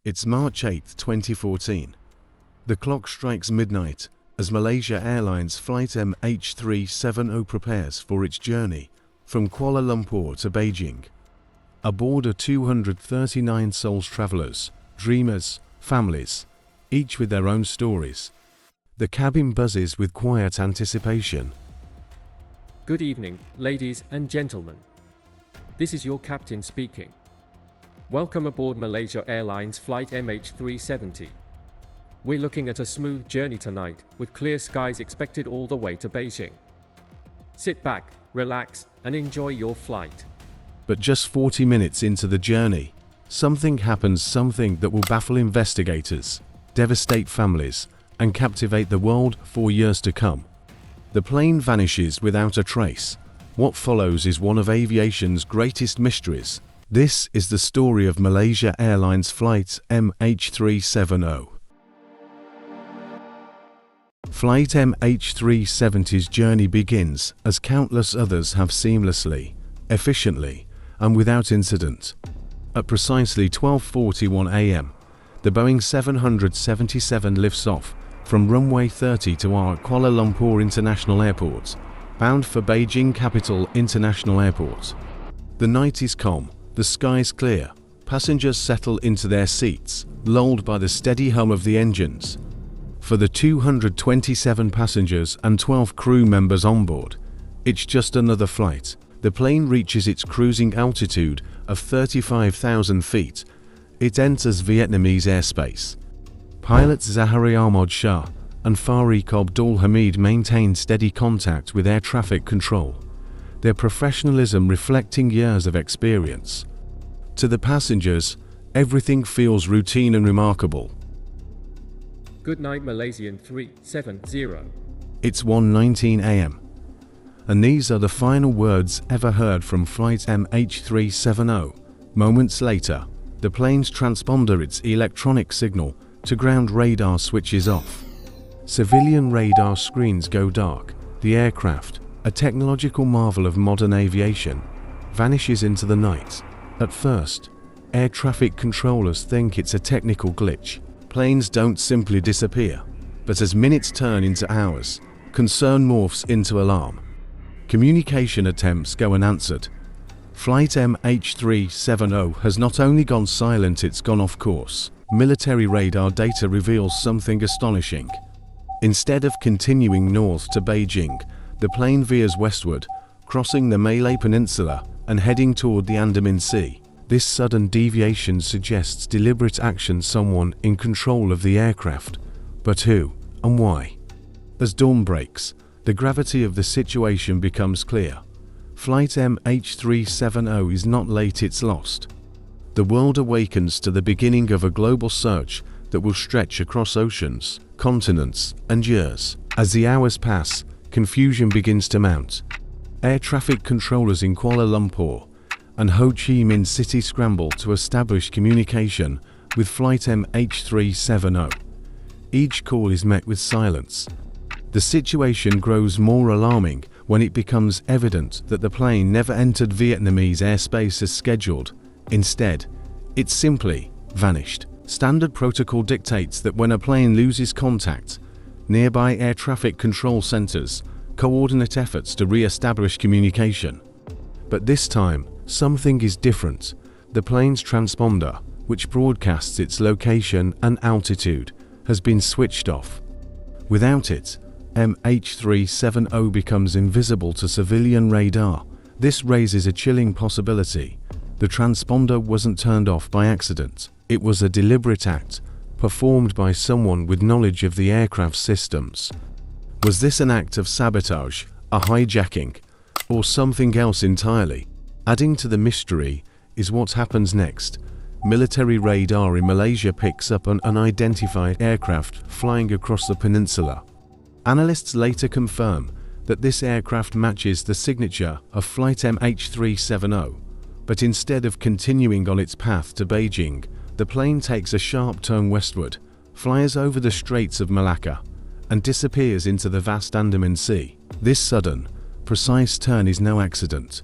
It's March 8, 2014. The clock strikes midnight as Malaysia Airlines Flight MH370 prepares for its journey from Kuala Lumpur to Beijing. Aboard are 239 souls travelers, dreamers, families, each with their own stories. The cabin buzzes with quiet anticipation. Good evening, ladies and gentlemen. This is your captain speaking. Welcome aboard Malaysia Airlines Flight MH370. We're looking at a smooth journey tonight, with clear skies expected all the way to Beijing. Sit back, relax, and enjoy your flight. But just 40 minutes into the journey, something happens, something that will baffle investigators, devastate families, and captivate the world for years to come. The plane vanishes without a trace. What follows is one of aviation's greatest mysteries. This is the story of Malaysia Airlines Flight MH370. Flight MH370's journey begins, as countless others have, seamlessly, efficiently, and without incident. At precisely 12:41 a.m., the Boeing 777 lifts off from runway 30 to our Kuala Lumpur International Airport, bound for Beijing Capital International Airport. The night is calm, the skies clear, passengers settle into their seats, lulled by the steady hum of the engines. For the 227 passengers and 12 crew members on board, it's just another flight. The plane reaches its cruising altitude of 35,000 feet. It enters Vietnamese airspace. Pilots Zahari Ahmad Shah and Farik Abdul Hamid maintain steady contact with air traffic control, their professionalism reflecting years of experience. To the passengers, everything feels routine and remarkable. Good night, Malaysian 370. It's 1:19 a.m. and these are the final words ever heard from Flight MH370. Moments later, the plane's transponder, its electronic signal to ground radar, switches off. Civilian radar screens go dark. The aircraft, a technological marvel of modern aviation, vanishes into the night. At first, air traffic controllers think it's a technical glitch. Planes don't simply disappear, but as minutes turn into hours, concern morphs into alarm. Communication attempts go unanswered. Flight MH370 has not only gone silent, it's gone off course. Military radar data reveals something astonishing. Instead of continuing north to Beijing, the plane veers westward, crossing the Malay Peninsula and heading toward the Andaman Sea. This sudden deviation suggests deliberate action, someone in control of the aircraft. But who and why? As dawn breaks, the gravity of the situation becomes clear. Flight MH370 is not late, it's lost. The world awakens to the beginning of a global search that will stretch across oceans, continents, and years. As the hours pass, confusion begins to mount. Air traffic controllers in Kuala Lumpur and Ho Chi Minh City scramble to establish communication with Flight MH370. Each call is met with silence. The situation grows more alarming when it becomes evident that the plane never entered Vietnamese airspace as scheduled. Instead, it simply vanished. Standard protocol dictates that when a plane loses contact, nearby air traffic control centers coordinate efforts to re-establish communication. But this time, something is different. The plane's transponder, which broadcasts its location and altitude, has been switched off. Without it, MH370 becomes invisible to civilian radar. This raises a chilling possibility. The transponder wasn't turned off by accident. It was a deliberate act, performed by someone with knowledge of the aircraft's systems. Was this an act of sabotage, a hijacking, or something else entirely? Adding to the mystery is what happens next. Military radar in Malaysia picks up an unidentified aircraft flying across the peninsula. Analysts later confirm that this aircraft matches the signature of Flight MH370, but instead of continuing on its path to Beijing, the plane takes a sharp turn westward, flies over the Straits of Malacca, and disappears into the vast Andaman Sea. This sudden, precise turn is no accident.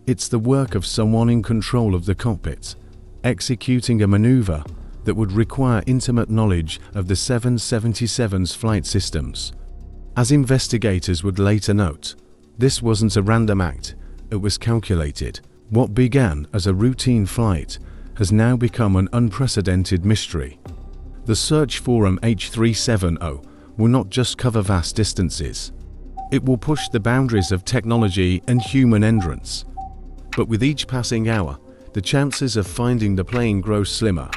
It's the work of someone in control of the cockpit, executing a maneuver that would require intimate knowledge of the 777's flight systems. As investigators would later note, this wasn't a random act, it was calculated. What began as a routine flight has now become an unprecedented mystery. The search for MH370 will not just cover vast distances. It will push the boundaries of technology and human endurance. But with each passing hour, the chances of finding the plane grow slimmer,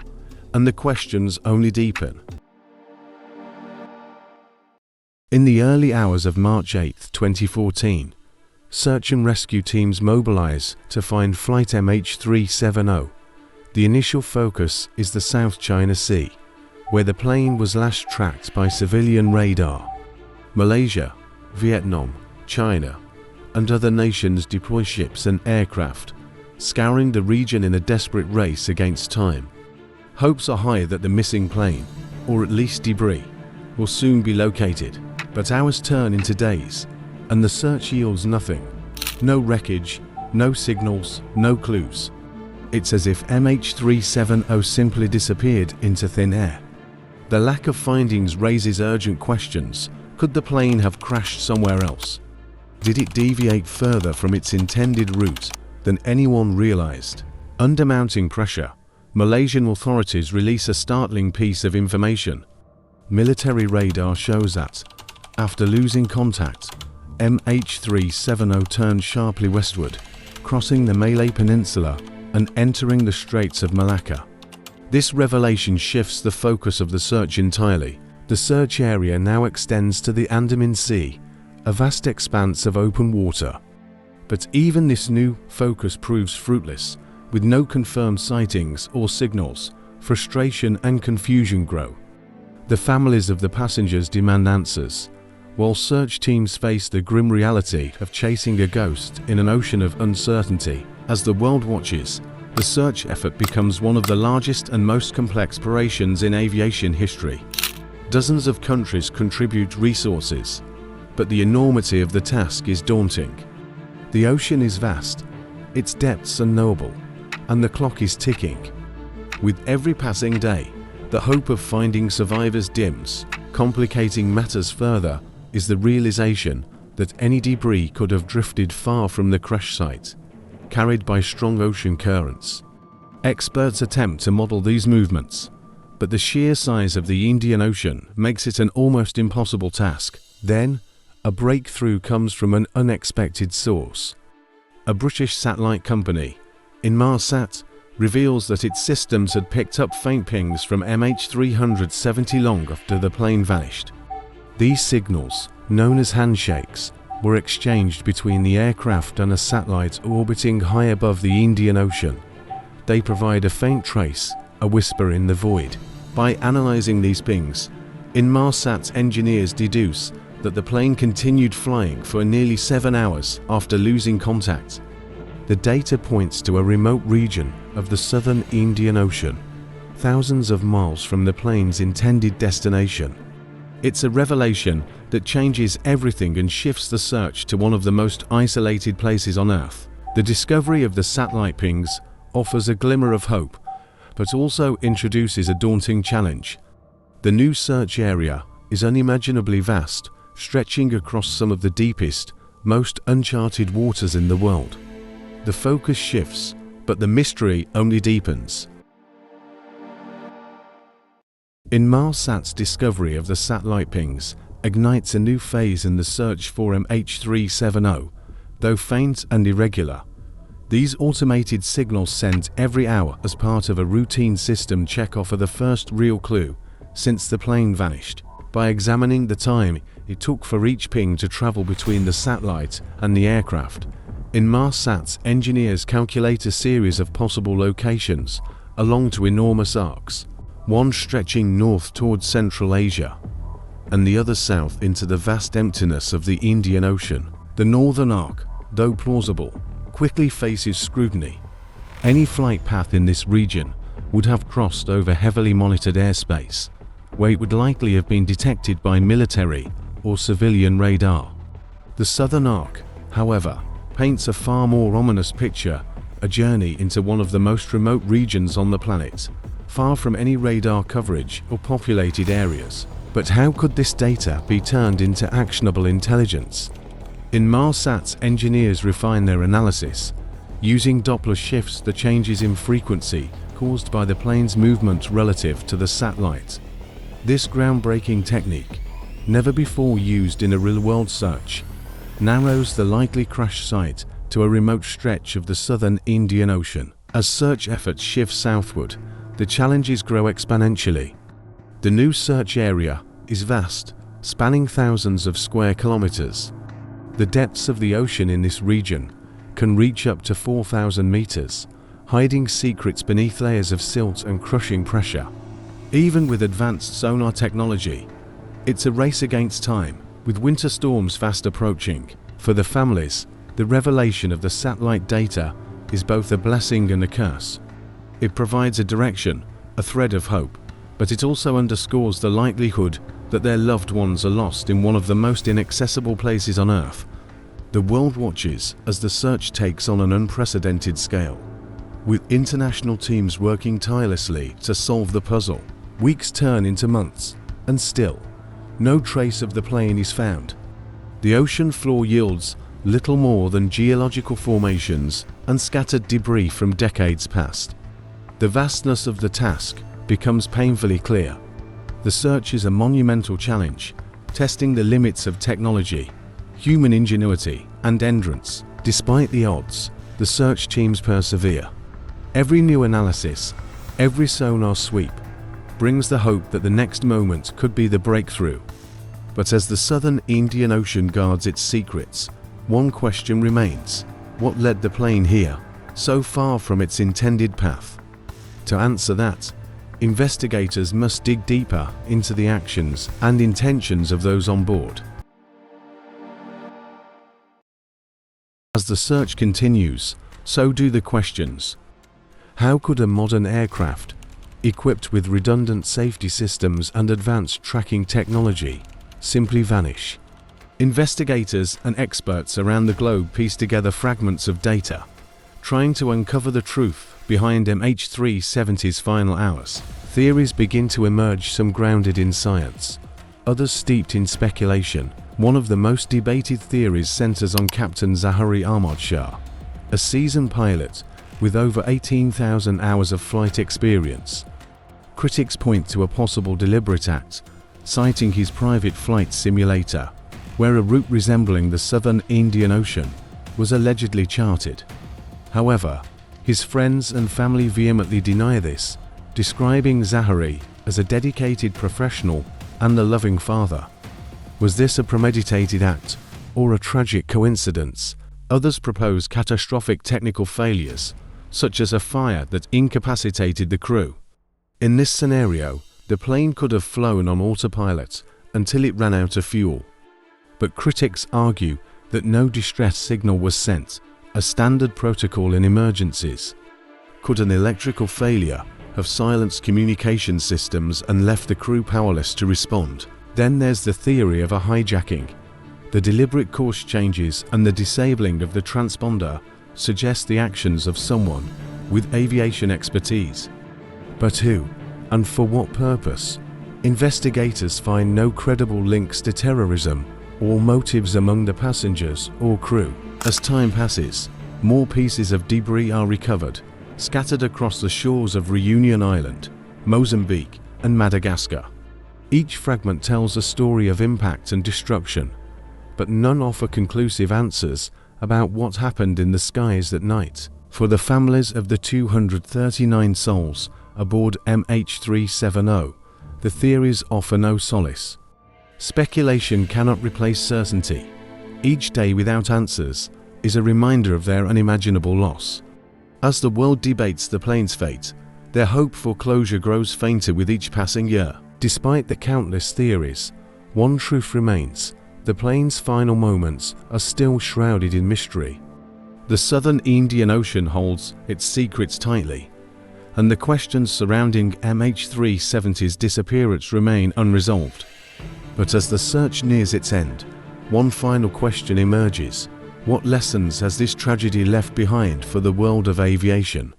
and the questions only deepen. In the early hours of March 8, 2014, search and rescue teams mobilize to find flight MH370. The initial focus is the South China Sea, where the plane was last tracked by civilian radar. Malaysia, Vietnam, China, and other nations deploy ships and aircraft, scouring the region in a desperate race against time. Hopes are high that the missing plane, or at least debris, will soon be located, but hours turn into days, and the search yields nothing. No wreckage, no signals, no clues. It's as if MH370 simply disappeared into thin air. The lack of findings raises urgent questions. Could the plane have crashed somewhere else? Did it deviate further from its intended route than anyone realized? Under mounting pressure, Malaysian authorities release a startling piece of information. Military radar shows that, after losing contact, MH370 turned sharply westward, crossing the Malay Peninsula and entering the Straits of Malacca. This revelation shifts the focus of the search entirely. The search area now extends to the Andaman Sea, a vast expanse of open water. But even this new focus proves fruitless. With no confirmed sightings or signals, frustration and confusion grow. The families of the passengers demand answers, while search teams face the grim reality of chasing a ghost in an ocean of uncertainty. As the world watches, the search effort becomes one of the largest and most complex operations in aviation history. Dozens of countries contribute resources, but the enormity of the task is daunting. The ocean is vast, its depths unknowable, and the clock is ticking. With every passing day, the hope of finding survivors dims. Complicating matters further is the realization that any debris could have drifted far from the crash site, carried by strong ocean currents. Experts attempt to model these movements, but the sheer size of the Indian Ocean makes it an almost impossible task. Then, a breakthrough comes from an unexpected source. A British satellite company, Inmarsat, reveals that its systems had picked up faint pings from MH370 long after the plane vanished. These signals, known as handshakes, were exchanged between the aircraft and a satellite orbiting high above the Indian Ocean. They provide a faint trace, a whisper in the void. By analyzing these pings, Inmarsat's engineers deduce that the plane continued flying for nearly 7 hours after losing contact. The data points to a remote region of the southern Indian Ocean, thousands of miles from the plane's intended destination. It's a revelation that changes everything and shifts the search to one of the most isolated places on Earth. The discovery of the satellite pings offers a glimmer of hope, but also introduces a daunting challenge. The new search area is unimaginably vast, stretching across some of the deepest, most uncharted waters in the world. The focus shifts, but the mystery only deepens. Inmarsat's discovery of the satellite pings ignites a new phase in the search for MH370, though faint and irregular. These automated signals sent every hour as part of a routine system check offer the first real clue since the plane vanished. By examining the time it took for each ping to travel between the satellite and the aircraft, Inmarsat's engineers calculate a series of possible locations along two enormous arcs, one stretching north towards Central Asia, and the other south into the vast emptiness of the Indian Ocean. The northern arc, though plausible, quickly faces scrutiny. Any flight path in this region would have crossed over heavily monitored airspace, where it would likely have been detected by military or civilian radar. The southern arc, however, paints a far more ominous picture, a journey into one of the most remote regions on the planet, far from any radar coverage or populated areas. But how could this data be turned into actionable intelligence? In Marsat's, engineers refine their analysis, using Doppler shifts the changes in frequency caused by the plane's movement relative to the satellite. This groundbreaking technique, never before used in a real-world search, narrows the likely crash site to a remote stretch of the southern Indian Ocean. As search efforts shift southward, the challenges grow exponentially. The new search area is vast, spanning thousands of square kilometers. The depths of the ocean in this region can reach up to 4,000 meters, hiding secrets beneath layers of silt and crushing pressure. Even with advanced sonar technology, it's a race against time, with winter storms fast approaching. For the families, the revelation of the satellite data is both a blessing and a curse. It provides a direction, a thread of hope, but it also underscores the likelihood that their loved ones are lost in one of the most inaccessible places on Earth. The world watches as the search takes on an unprecedented scale. With international teams working tirelessly to solve the puzzle, weeks turn into months, and still, no trace of the plane is found. The ocean floor yields little more than geological formations and scattered debris from decades past. The vastness of the task becomes painfully clear. The search is a monumental challenge, testing the limits of technology, human ingenuity, and endurance. Despite the odds, the search teams persevere. Every new analysis, every sonar sweep, brings the hope that the next moment could be the breakthrough. But as the southern Indian Ocean guards its secrets, one question remains: what led the plane here, so far from its intended path? To answer that, investigators must dig deeper into the actions and intentions of those on board. As the search continues, so do the questions. How could a modern aircraft, equipped with redundant safety systems and advanced tracking technology, simply vanish? Investigators and experts around the globe piece together fragments of data, trying to uncover the truth behind MH370's final hours. Theories begin to emerge, some grounded in science, others steeped in speculation. One of the most debated theories centers on Captain Zahari Ahmad Shah, a seasoned pilot with over 18,000 hours of flight experience. Critics point to a possible deliberate act, citing his private flight simulator, where a route resembling the southern Indian Ocean was allegedly charted. However, his friends and family vehemently deny this, describing Zahari as a dedicated professional and a loving father. Was this a premeditated act, or a tragic coincidence? Others propose catastrophic technical failures, such as a fire that incapacitated the crew. In this scenario, the plane could have flown on autopilot until it ran out of fuel. But critics argue that no distress signal was sent, a standard protocol in emergencies. Could an electrical failure have silenced communication systems and left the crew powerless to respond? Then there's the theory of a hijacking. The deliberate course changes and the disabling of the transponder suggest the actions of someone with aviation expertise. But who, and for what purpose? Investigators find no credible links to terrorism or motives among the passengers or crew. As time passes, more pieces of debris are recovered, scattered across the shores of Reunion Island, Mozambique, and Madagascar. Each fragment tells a story of impact and destruction, but none offer conclusive answers about what happened in the skies that night. For the families of the 239 souls aboard MH370, the theories offer no solace. Speculation cannot replace certainty. Each day without answers is a reminder of their unimaginable loss. As the world debates the plane's fate, their hope for closure grows fainter with each passing year. Despite the countless theories, one truth remains: the plane's final moments are still shrouded in mystery. The southern Indian Ocean holds its secrets tightly, and the questions surrounding MH370's disappearance remain unresolved. But as the search nears its end, one final question emerges: what lessons has this tragedy left behind for the world of aviation?